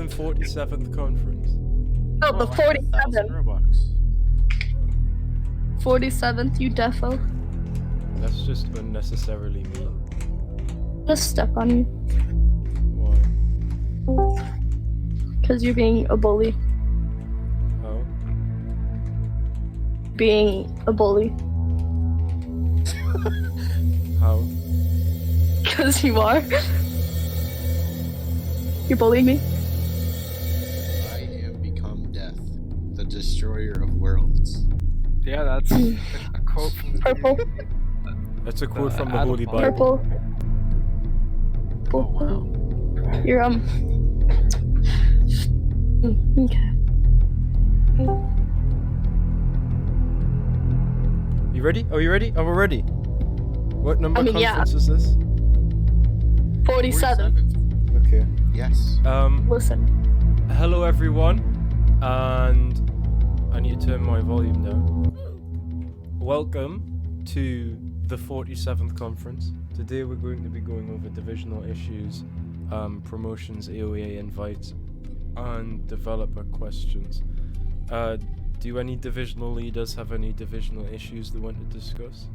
147th conference. Oh, the 47th. Robux. 47th, you defo. That's just unnecessarily mean. Just step on you. Why? Because you're being a bully. How? Being a bully. How? Because you are. You're bullying me? I am become death, the destroyer of worlds. Yeah, that's a quote from the Purple. That's a quote from the Adam Holy Bible. Bible. Purple. Oh wow. You're, okay. You ready? Are you ready? Oh, we're ready. What number yeah. conference is this? 47. Okay. Yes. Listen. Hello everyone, and I need to turn my volume down. Welcome to the 47th conference. Today we're going to be going over divisional issues, promotions, AOA invites, and developer questions. Do any divisional leaders have any divisional issues they want to discuss?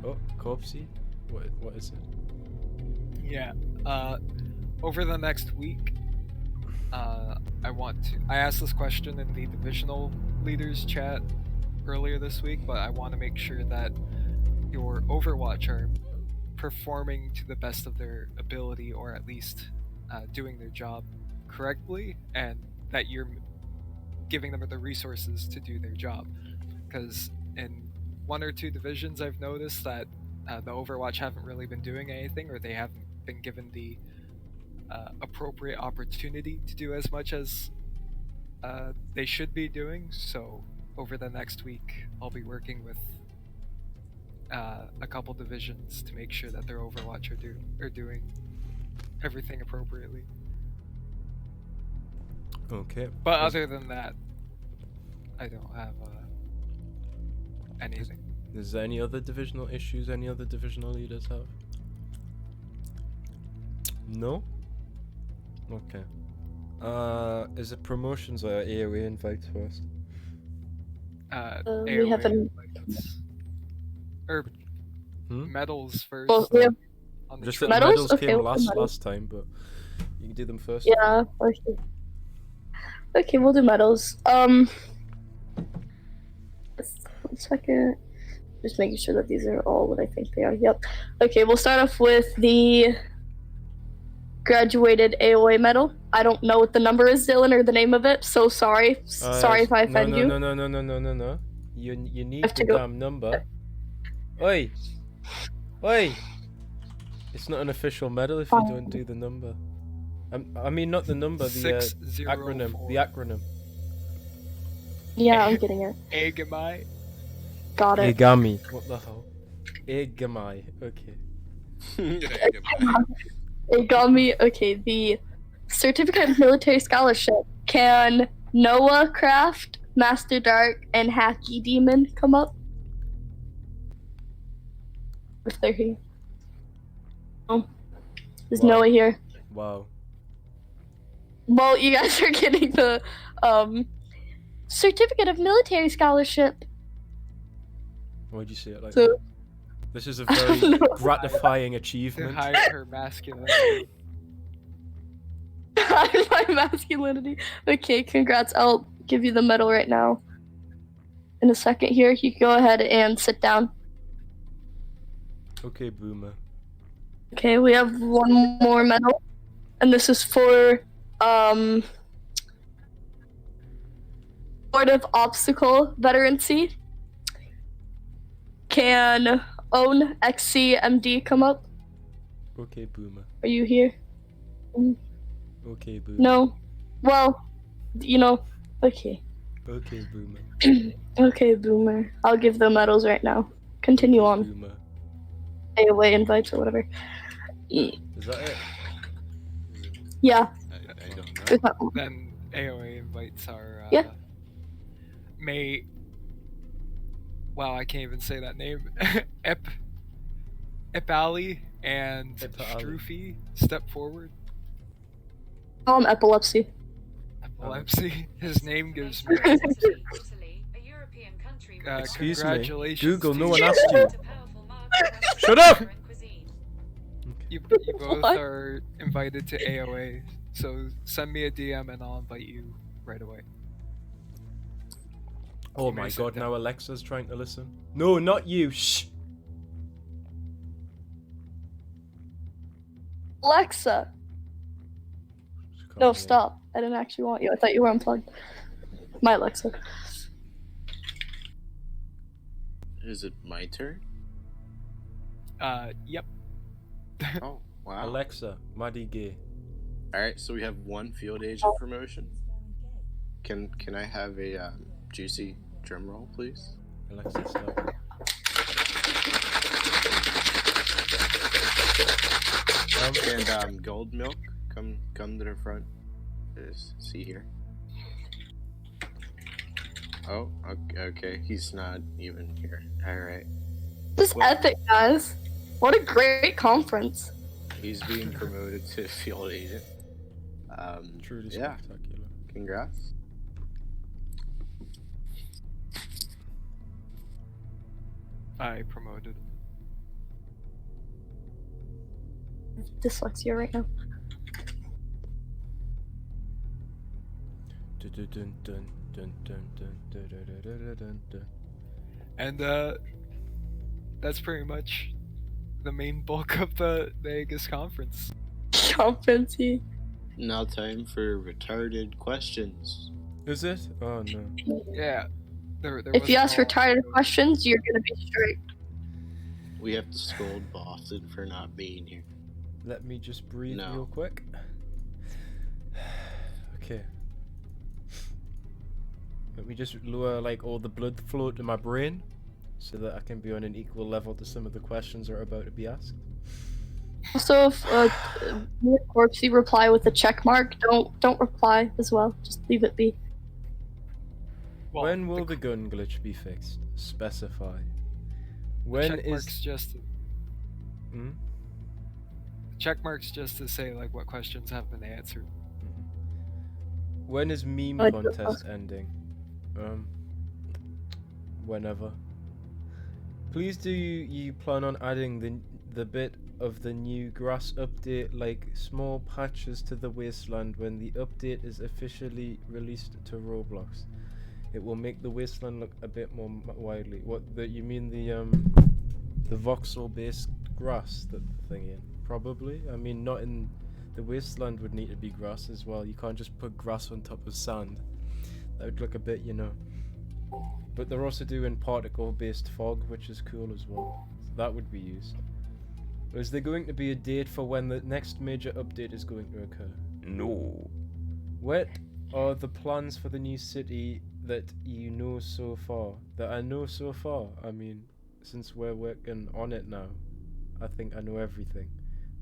Oh, 𝐏𝐒𝐒? What is it? Yeah. Over the next week, I asked this question in the divisional leaders chat earlier this week, but I want to make sure that your Overwatch are performing to the best of their ability, or at least doing their job correctly, and that you're giving them the resources to do their job. Because in one or two divisions I've noticed that the Overwatch haven't really been doing anything, or they haven't been given the appropriate opportunity to do as much as they should be doing. So over the next week I'll be working with a couple divisions to make sure that their Overwatch are doing everything appropriately. Okay. But other than that, I don't have anything. Is there any other divisional issues any other divisional leaders have? No? Okay. Is it promotions or AOA invites first? We AOA haven't. invites. Or medals first. Well, we have on the Just that trophy. Medals? medals Okay, came we'll do medals. last time, but you can do them first. Yeah. Okay, we'll do medals. One second. Just making sure that these are all what I think they are. Yep. Okay, we'll start off with the graduated AOA medal. I don't know what the number is, Dylan, or the name of it, so sorry. Sorry if I offend you. No. You need Have to the go. damn number. Oi! It's not an official medal if you don't do the number. I mean, not the number, the acronym. 604. The acronym. Yeah, I'm getting it. AEGIS. Got it. AEGAMI. What the hell? AEGAMI. Okay. It got me. Okay, the certificate of military scholarship. Can Noah Craft, Master Dark, and Hacky Demon come up? If they're here. Oh, is Wow. Noah here? Wow. Well, you guys are getting the certificate of military scholarship. Why'd you say it like So- that? This is a very gratifying To achievement. hide her masculinity. My masculinity. Okay, congrats. I'll give you the medal right now. In a second here, you can go ahead and sit down. Okay, Boomer. Okay, we have one more medal. And this is for sportive obstacle veterancy. Can Own XCMD come up? Okay, Boomer. Are you here? Okay, Boomer. No. Well, okay. Okay, Boomer. Okay, Boomer. I'll give the medals right now. Continue Okay, on. Boomer. AOA invites or whatever. Is that it? Yeah. I don't know. Is that- Then AOA invites are Yeah. Wow, I can't even say that name. Epali and Epali. Stroofy step forward. Call him epilepsy. MC. His name gives me. Excuse me. Congratulations. Google, to no you. one asked you. Shut up! You both What? are invited to AOA, so send me a DM and I'll invite you right away. Oh You may my sit god, down. now Alexa's trying to listen. No, not you. Shh. Alexa. She can't No, hear. stop. I didn't actually want you. I thought you were unplugged. My Alexa. Is it my turn? Yep. Oh, wow. Alexa, Maddie Gay. Alright, so we have one field agent promotion. Can I have a juicy drum roll, please? Alexa, stop. And gold milk, come to the front. See here. Oh, okay. He's not even here. Alright. This is Well- epic, guys. What a great conference. He's being promoted to field agent. Truly Yeah, spectacular. congrats. I promoted. Dyslexia right now. Dun, dun, dun, dun, dun, dun, dun, dun, dun, dun, dun, dun. And that's pretty much the main bulk of the AEGIS conference. Conference-y. Now time for retarded questions. Is it? Oh no. Yeah. There If you wasn't ask all- retarded questions, you're gonna be straight. We have to scold Boston for not being here. Let me just breathe No. real quick. Okay. Let me just lower like all the blood flow to my brain so that I can be on an equal level to some of the questions that are about to be asked. Also, if me and Corpsey reply with a check mark, don't reply as well. Just leave it be. Well, When will the gun glitch be fixed? Specify. When check marks is... just Hmm? check marks just to say like what questions have been answered. When is meme I don't contest ending? Whenever. Please do you plan on adding the bit of the new grass update, like small patches to the wasteland when the update is officially released to Roblox? It will make the wasteland look a bit more widely. What you mean the voxel based grass that the thing in? Probably. I mean, not in the wasteland would need to be grass as well. You can't just put grass on top of sand. That would look a bit, you know. But they're also doing particle based fog, which is cool as well. So that would be used. Is there going to be a date for when the next major update is going to occur? No. What are the plans for the new city that you know so far? That I know so far? I mean, since we're working on it now, I think I know everything.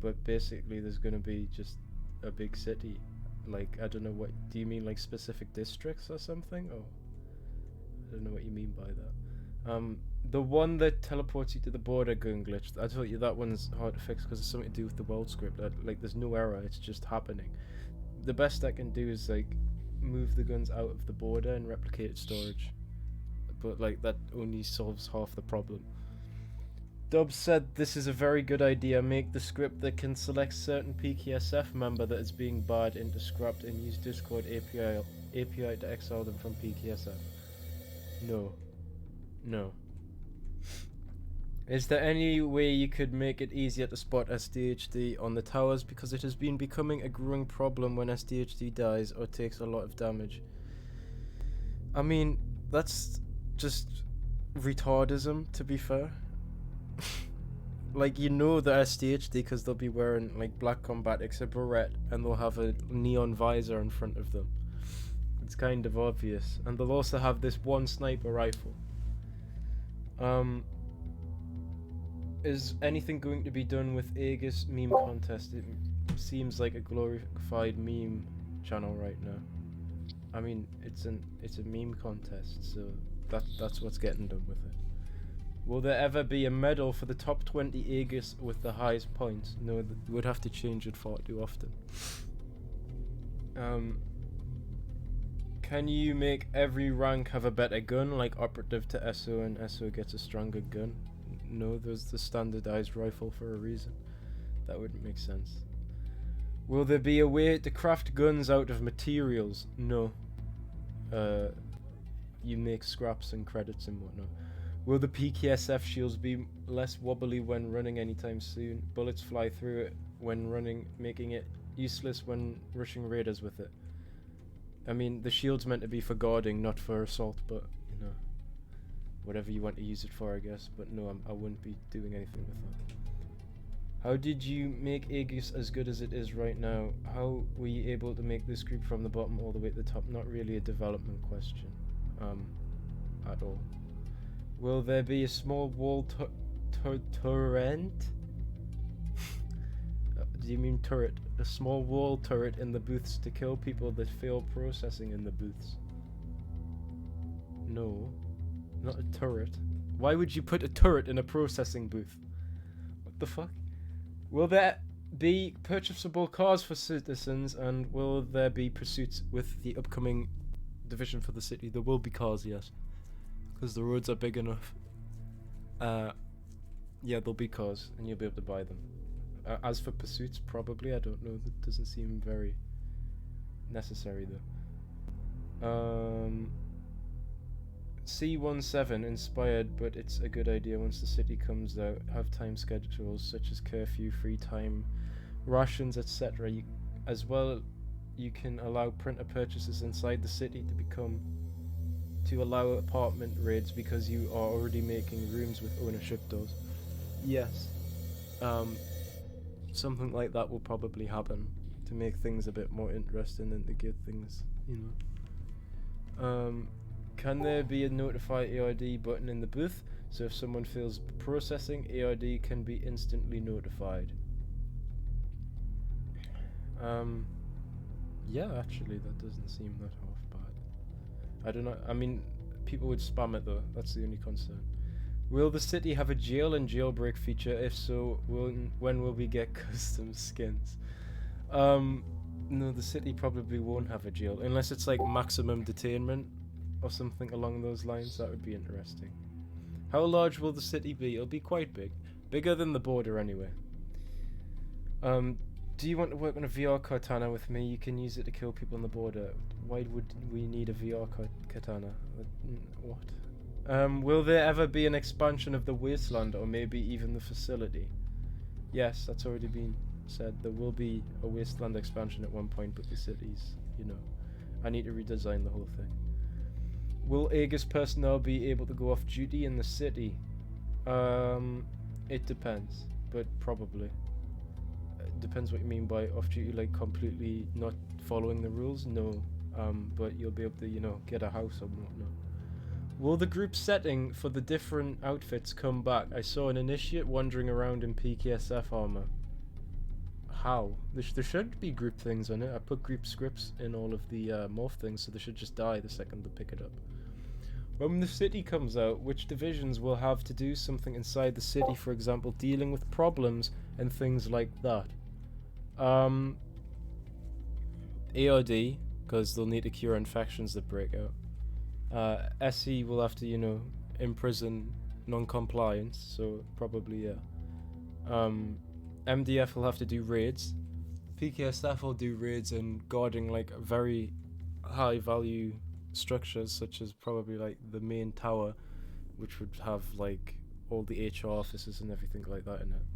But basically there's going to be just a big city. Like, I don't know what... Do you mean like specific districts or something? Or... I don't know what you mean by that. The one that teleports you to the border gun glitch, I told you that one's hard to fix because it's something to do with the world script. Like, there's no error, it's just happening. The best I can do is, like, move the guns out of the border and replicate storage. But, like, that only solves half the problem. Dub said this is a very good idea. Make the script that can select certain PKSF member that is being barred into scrapped and use Discord API to exile them from PKSF. No. No. Is there any way you could make it easier to spot SDHD on the towers, because it has been becoming a growing problem when SDHD dies or takes a lot of damage? I mean, that's just retardism, to be fair. Like, you know they're SDHD because they'll be wearing like black combatics, a beret, and they'll have a neon visor in front of them. It's kind of obvious. And they'll also have this one sniper rifle. Is anything going to be done with AEGIS meme contest? It seems like a glorified meme channel right now. I mean, it's a meme contest, so that's what's getting done with it. Will there ever be a medal for the top 20 AEGIS with the highest points? No, we would have to change it far too often. Can you make every rank have a better gun, like operative to SO and SO gets a stronger gun? No, there's the standardized rifle for a reason. That wouldn't make sense. Will there be a way to craft guns out of materials? No. You make scraps and credits and whatnot. Will the PKSF shields be less wobbly when running anytime soon? Bullets fly through it when running, making it useless when rushing raiders with it. I mean, the shield's meant to be for guarding, not for assault, but, you know, whatever you want to use it for, I guess. But no, I wouldn't be doing anything with that. How did you make Aegis as good as it is right now? How were you able to make this group from the bottom all the way to the top? Not really a development question, at all. Will there be a small wall turret? Do you mean turret? A small wall turret in the booths to kill people that fail processing in the booths? No, not a turret. Why would you put a turret in a processing booth? What the fuck? Will there be purchasable cars for citizens, and will there be pursuits with the upcoming division for the city? There will be cars, yes, because the roads are big enough. Yeah, there'll be cars, and you'll be able to buy them. As for pursuits, probably, I don't know. That doesn't seem very necessary, though. C17 inspired, but it's a good idea once the city comes out. Have time schedules such as curfew, free time, rations, etc. As well, you can allow printer purchases inside the city to allow apartment raids because you are already making rooms with ownership doors. Yes. Something like that will probably happen to make things a bit more interesting and to get things, you know. Can there be a notify ARD button in the booth, so if someone fails processing, ARD can be instantly notified? Yeah, actually, that doesn't seem that half bad. I don't know, I mean, people would spam it though, that's the only concern. Will the city have a jail and jailbreak feature? If so, when will we get custom skins? No, the city probably won't have a jail, unless it's like maximum detainment or something along those lines. That would be interesting. How large will the city be? It'll be quite big. Bigger than the border anyway. Do you want to work on a VR katana with me? You can use it to kill people on the border. Why would we need a VR katana? What? Will there ever be an expansion of the wasteland, or maybe even the facility? Yes, that's already been said. There will be a wasteland expansion at one point, but the cities, you know, I need to redesign the whole thing. Will Aegis personnel be able to go off duty in the city? It depends, but probably. It depends what you mean by off duty, like completely not following the rules? No, but you'll be able to, you know, get a house or whatnot. Will the group setting for the different outfits come back? I saw an initiate wandering around in PKSF armor. How? There should be group things on it. I put group scripts in all of the morph things, so they should just die the second they pick it up. When the city comes out, which divisions will have to do something inside the city, for example, dealing with problems and things like that? ARD, because they'll need to cure infections that break out. SE will have to, you know, imprison non-compliance, so probably, yeah. MDF will have to do raids. PKSF will do raids and guarding, like, very high value structures, such as probably, like, the main tower, which would have, like, all the HR offices and everything like that in it.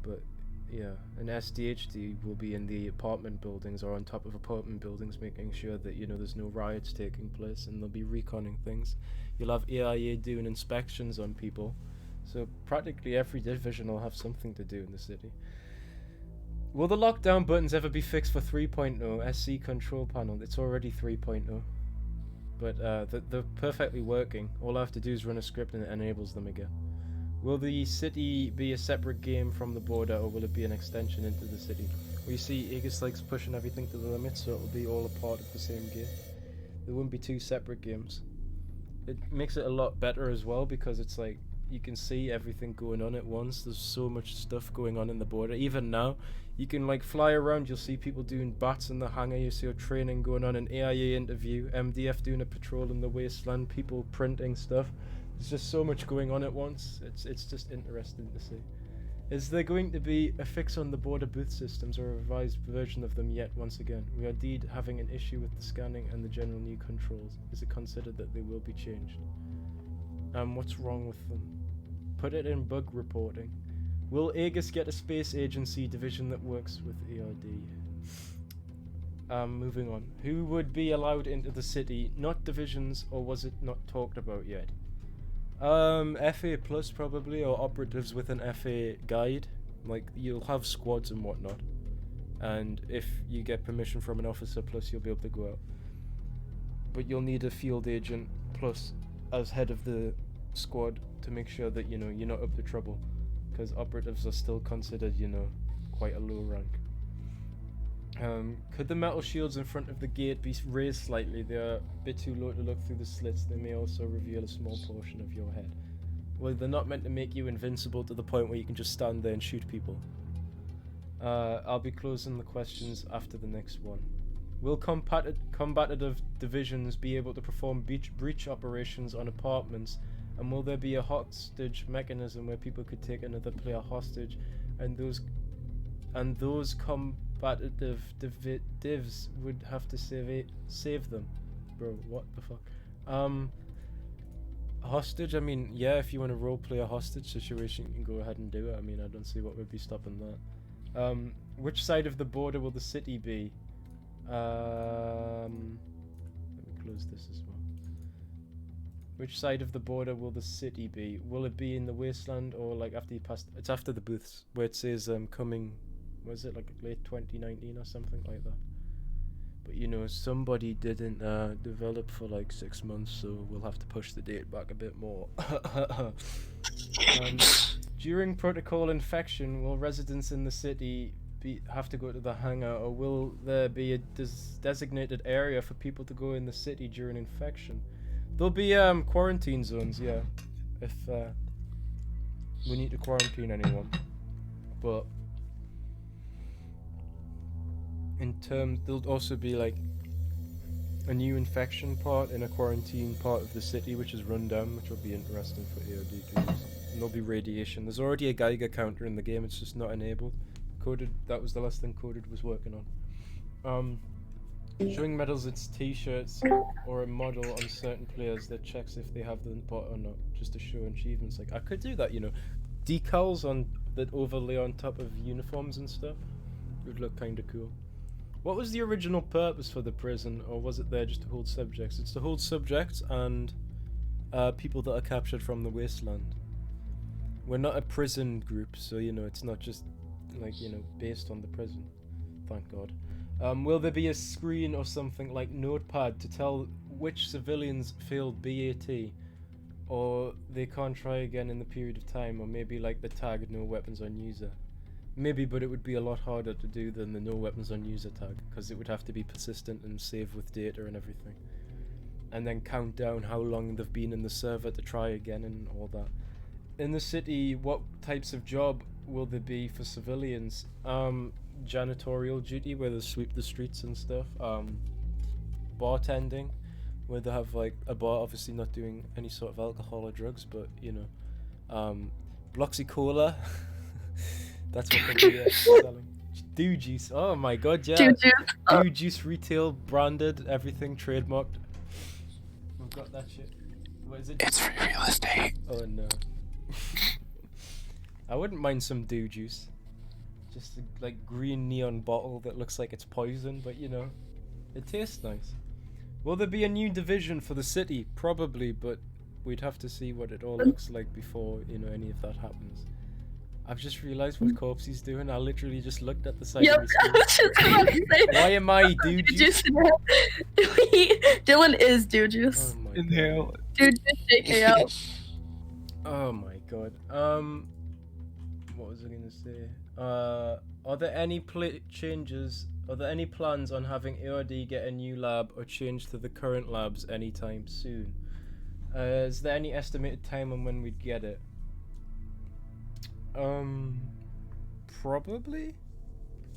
But, yeah, and SDHD will be in the apartment buildings or on top of apartment buildings, making sure that, you know, there's no riots taking place, and they'll be reconning things. You'll have AIA doing inspections on people, so practically every division will have something to do in the city. Will the lockdown buttons ever be fixed for 3.0? SC control panel, it's already 3.0. But they're perfectly working. All I have to do is run a script and it enables them again. Will the city be a separate game from the border, or will it be an extension into the city? Well, you see, Aegis likes pushing everything to the limit, so it'll be all a part of the same game. There won't be two separate games. It makes it a lot better as well, because it's like, you can see everything going on at once. There's so much stuff going on in the border. Even now, you can like fly around, you'll see people doing bats in the hangar, you see a training going on, an AIA interview, MDF doing a patrol in the wasteland, people printing stuff. There's just so much going on at once. It's just interesting to see. Is there going to be a fix on the border booth systems or a revised version of them yet once again? We are indeed having an issue with the scanning and the general new controls. Is it considered that they will be changed? What's wrong with them? Put it in bug reporting. Will Aegis get a space agency division that works with ERD? Moving on. Who would be allowed into the city? Not divisions, or was it not talked about yet? FA plus probably, or operatives with an FA guide. Like, you'll have squads and whatnot. And if you get permission from an officer plus, you'll be able to go out. But you'll need a field agent plus as head of the squad to make sure that, you know, you're not up to trouble. Because operatives are still considered, you know, quite a low rank. Could the metal shields in front of the gate be raised slightly? They are a bit too low to look through the slits. They may also reveal a small portion of your head. Well, they're not meant to make you invincible to the point where you can just stand there and shoot people. I'll be closing the questions after the next one. Will combative divisions be able to perform breach operations on apartments? And will there be a hostage mechanism where people could take another player hostage, and those combative divs would have to save them? Bro, what the fuck? Hostage? I mean, yeah, if you want to roleplay a hostage situation, you can go ahead and do it. I mean, I don't see what would be stopping that. Which side of the border will the city be? Let me close this as well. Which side of the border will the city be? Will it be in the wasteland or like after you pass? It's after the booths where it says coming. Was it like late 2019 or something like that? But you know, somebody didn't develop for like 6 months, so we'll have to push the date back a bit more. During protocol infection, will residents in the city have to go to the hangar, or will there be a designated area for people to go in the city during infection? There'll be quarantine zones, yeah, if we need to quarantine anyone. But in terms, there'll also be like a new infection part in a quarantine part of the city, which is run down, which will be interesting for AOD to use. And there'll be radiation. There's already a Geiger counter in the game, it's just not enabled. Coded, that was the last thing Coded was working on. Showing medals, it's t-shirts or a model on certain players that checks if they have the bot or not, just to show achievements. Like, I could do that, you know. Decals on that overlay on top of uniforms and stuff would look kind of cool. What was the original purpose for the prison, or was it there just to hold subjects? It's to hold subjects and people that are captured from the wasteland. We're not a prison group, so you know, it's not just like, you know, based on the prison. Thank God. Will there be a screen or something like notepad to tell which civilians failed BAT, or they can't try again in the period of time, or maybe like the tag no weapons on user? Maybe, but it would be a lot harder to do than the no weapons on user tag, because it would have to be persistent and save with data and everything, and then count down how long they've been in the server to try again and all that. In the city, what types of job will there be for civilians? Janitorial duty, where they sweep the streets and stuff. Bartending, where they have like a bar, obviously not doing any sort of alcohol or drugs, but you know, Bloxy Cola. That's what they're selling. Dew Juice. Oh my God, yeah. Dew Juice retail, branded, everything trademarked. We've got that shit. What is it? It's free real estate. Oh no. I wouldn't mind some Dew Juice. Just a like green neon bottle that looks like it's poison, but you know, it tastes nice. Will there be a new division for the city? Probably, but we'd have to see what it all looks like before, you know, any of that happens. I've just realized what 𝐏𝐶𝐒's doing. I literally just looked at the side of the screen. Why am I Dew Juice? Dylan is Dew Juice. Oh my Inhale. God. Dew Juice JKO. Oh my God. What was I gonna say? Are there any changes? Are there any plans on having ARD get a new lab or change to the current labs anytime soon? Is there any estimated time on when we'd get it? Probably.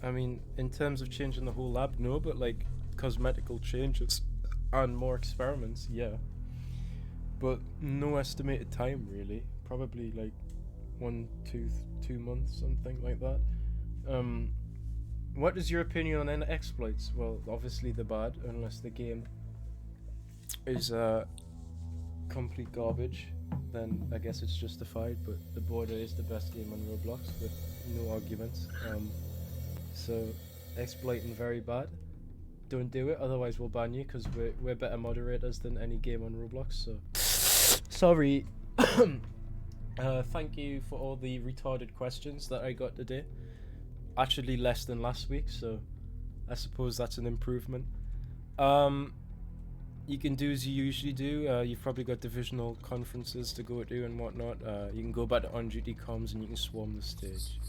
I mean, in terms of changing the whole lab, no, but like cosmetical changes and more experiments, yeah. But no estimated time really. Probably like 2 months, something like that. What is your opinion on exploits? Well, obviously they're bad unless the game is complete garbage. Then I guess it's justified. But the border is the best game on Roblox with no arguments. So exploiting very bad. Don't do it, otherwise we'll ban you because we're better moderators than any game on Roblox. So sorry. Thank you for all the retarded questions that I got today. Actually less than last week, so I suppose that's an improvement. You can do as you usually do. You've probably got divisional conferences to go to and whatnot. You can go back to on-duty comms and you can swarm the stage.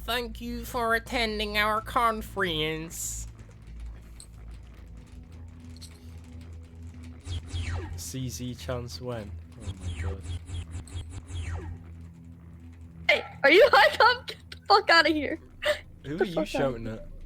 Thank you for attending our conference. CZ chance when? Oh my god. Hey, are you high up? Get the fuck out of here. Who The are you fuck out. shouting at?